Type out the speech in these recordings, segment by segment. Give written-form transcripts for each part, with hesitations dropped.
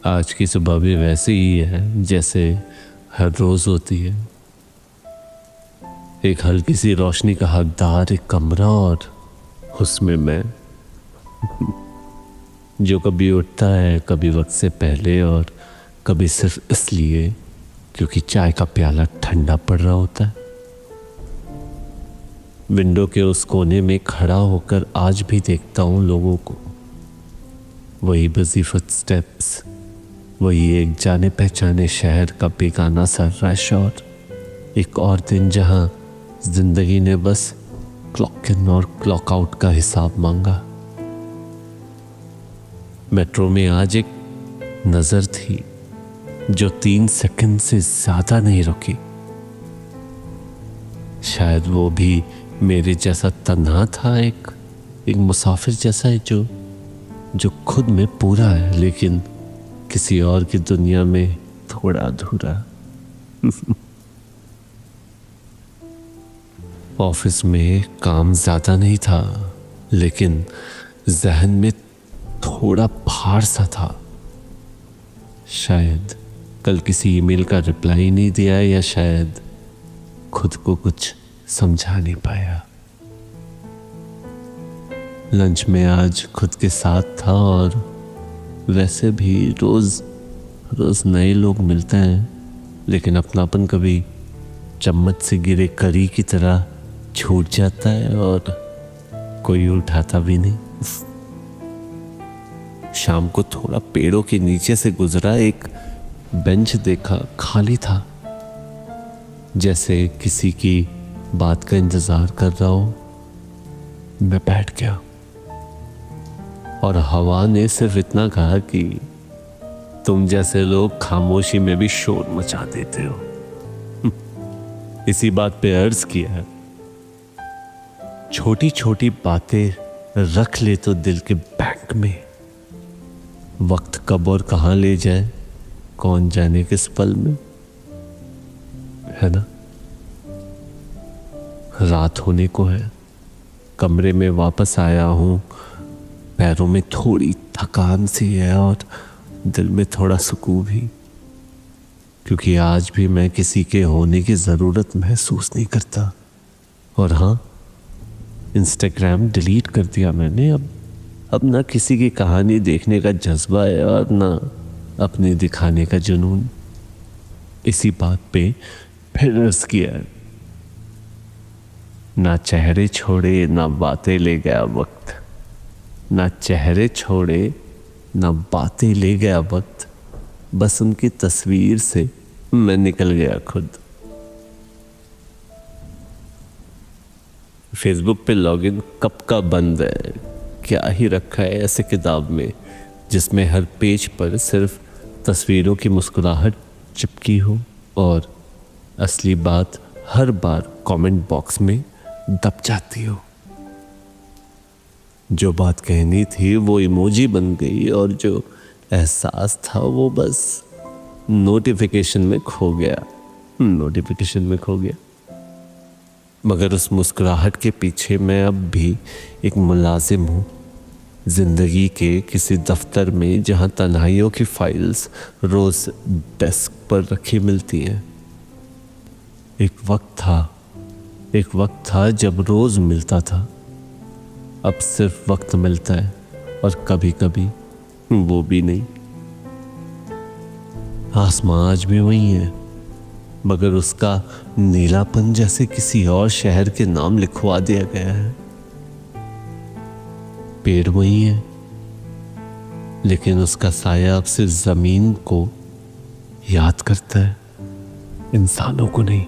आज की सुबह भी वैसी ही है जैसे हर रोज होती है। एक हल्की सी रोशनी का हकदार एक कमरा और उसमें मैं जो कभी उठता है, कभी वक्त से पहले और कभी सिर्फ इसलिए क्योंकि चाय का प्याला ठंडा पड़ रहा होता है। विंडो के उस कोने में खड़ा होकर आज भी देखता हूँ लोगों को, वही बिजी फुटस्टेप्स, वही एक जाने पहचाने शहर का बेगाना सा रश और एक और दिन जहां जिंदगी ने बस क्लॉक इन और क्लॉक आउट का हिसाब मांगा। मेट्रो में आज एक नजर थी जो 3 सेकंड से ज्यादा नहीं रुकी। शायद वो भी मेरे जैसा तन्हा था, एक मुसाफिर जैसा है जो खुद में पूरा है लेकिन किसी और की दुनिया में थोड़ा अधूरा। ऑफिस में काम ज्यादा नहीं था लेकिन जहन में थोड़ा भार सा था। शायद कल किसी ईमेल का रिप्लाई नहीं दिया या शायद खुद को कुछ समझा नहीं पाया। लंच में आज खुद के साथ था और वैसे भी रोज नए लोग मिलते हैं लेकिन अपनापन कभी चम्मच से गिरे करी की तरह छूट जाता है और कोई उठाता भी नहीं। शाम को थोड़ा पेड़ों के नीचे से गुजरा, एक बेंच देखा, खाली था, जैसे किसी की बात का इंतजार कर रहा हो। मैं बैठ गया और हवा ने सिर्फ इतना कहा कि तुम जैसे लोग खामोशी में भी शोर मचा देते हो। इसी बात पे अर्ज किया है, छोटी छोटी बातें रख ले तो दिल के बैंक में, वक्त कब और कहां ले जाए कौन जाने किस पल में, है ना। रात होने को है, कमरे में वापस आया हूं, पैरों में थोड़ी थकान सी है और दिल में थोड़ा सुकून भी, क्योंकि आज भी मैं किसी के होने की ज़रूरत महसूस नहीं करता। और हाँ, इंस्टाग्राम डिलीट कर दिया मैंने। अब ना किसी की कहानी देखने का जज्बा है और ना अपने दिखाने का जुनून। इसी बात पे फिर अर्ज किया है, ना चेहरे छोड़े ना बातें ले गया वक्त, ना चेहरे छोड़े ना बातें ले गया वक्त, बस उनकी तस्वीर से मैं निकल गया खुद। फेसबुक पे लॉगिन कब का बंद है, क्या ही रखा है ऐसे किताब में जिसमें हर पेज पर सिर्फ तस्वीरों की मुस्कुराहट चिपकी हो और असली बात हर बार कमेंट बॉक्स में दब जाती हो। जो बात कहनी थी वो इमोजी बन गई और जो एहसास था वो बस नोटिफिकेशन में खो गया। मगर उस मुस्कुराहट के पीछे मैं अब भी एक मुलाजिम हूँ, जिंदगी के किसी दफ्तर में जहाँ तन्हाइयों की फाइल्स रोज डेस्क पर रखी मिलती हैं। एक वक्त था जब रोज मिलता था, अब सिर्फ वक्त मिलता है और कभी कभी वो भी नहीं। आसमां आज भी वही है मगर उसका नीलापन जैसे किसी और शहर के नाम लिखवा दिया गया है। पेड़ वही है लेकिन उसका साया अब सिर्फ जमीन को याद करता है, इंसानों को नहीं।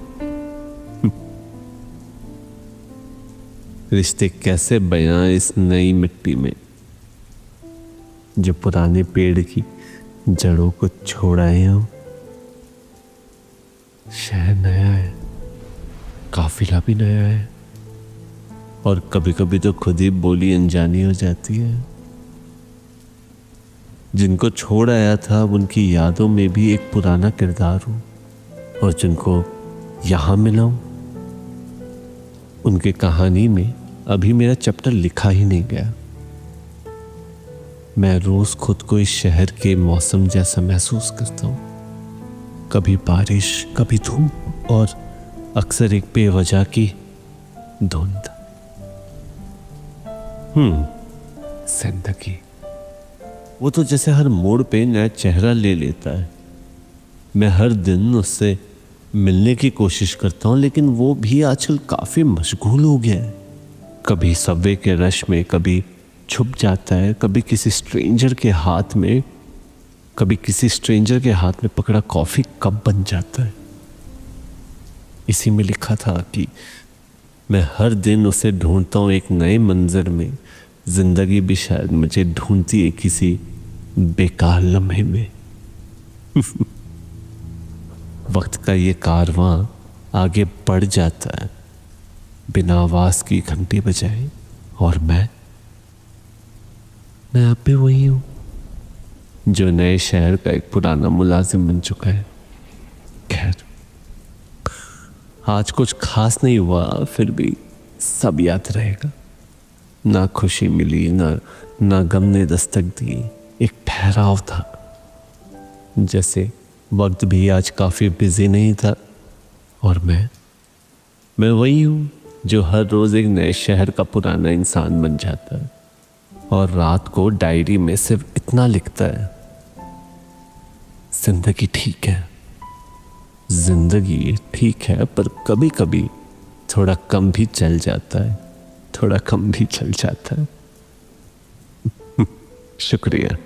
रिश्ते कैसे बयां इस नई मिट्टी में, जो पुराने पेड़ की जड़ों को छोड़ाए हो। शहर नया है, काफिला भी नया है और कभी कभी तो खुद ही बोली अनजानी हो जाती है। जिनको छोड़ आया था उनकी यादों में भी एक पुराना किरदार हूं और जिनको यहां मिला हूं उनकी कहानी में अभी मेरा चैप्टर लिखा ही नहीं गया। मैं रोज खुद को इस शहर के मौसम जैसा महसूस करता हूँ। कभी बारिश, कभी धूप और अक्सर एक बेवजह की धुंध। जिंदगी वो तो जैसे हर मोड़ पे नया चेहरा ले लेता है। मैं हर दिन उससे मिलने की कोशिश करता हूँ, लेकिन वो भी आजकल काफी मशगूल हो गया है। कभी सबवे के रश में, कभी छुप जाता है, कभी किसी स्ट्रेंजर के हाथ में, कभी किसी स्ट्रेंजर के हाथ में पकड़ा कॉफी कप बन जाता है। इसी में लिखा था कि मैं हर दिन उसे ढूंढता हूँ एक नए मंजर में। जिंदगी भी शायद मुझे ढूंढती है किसी बेकार लम्हे में। वक्त का ये कारवां आगे बढ़ जाता है बिना आवाज की घंटी बजाए, और मैं अब भी वही हूं जो नए शहर का एक पुराना मुलाजिम बन चुका है। खैर, आज कुछ खास नहीं हुआ, फिर भी सब याद रहेगा। ना खुशी मिली, ना गम ने दस्तक दी। एक ठहराव था, जैसे वक्त भी आज काफी बिजी नहीं था। और मैं वही हूं जो हर रोज एक नए शहर का पुराना इंसान बन जाता है और रात को डायरी में सिर्फ इतना लिखता है, जिंदगी ठीक है, जिंदगी ठीक है, पर कभी कभी थोड़ा कम भी चल जाता है, थोड़ा कम भी चल जाता है। शुक्रिया।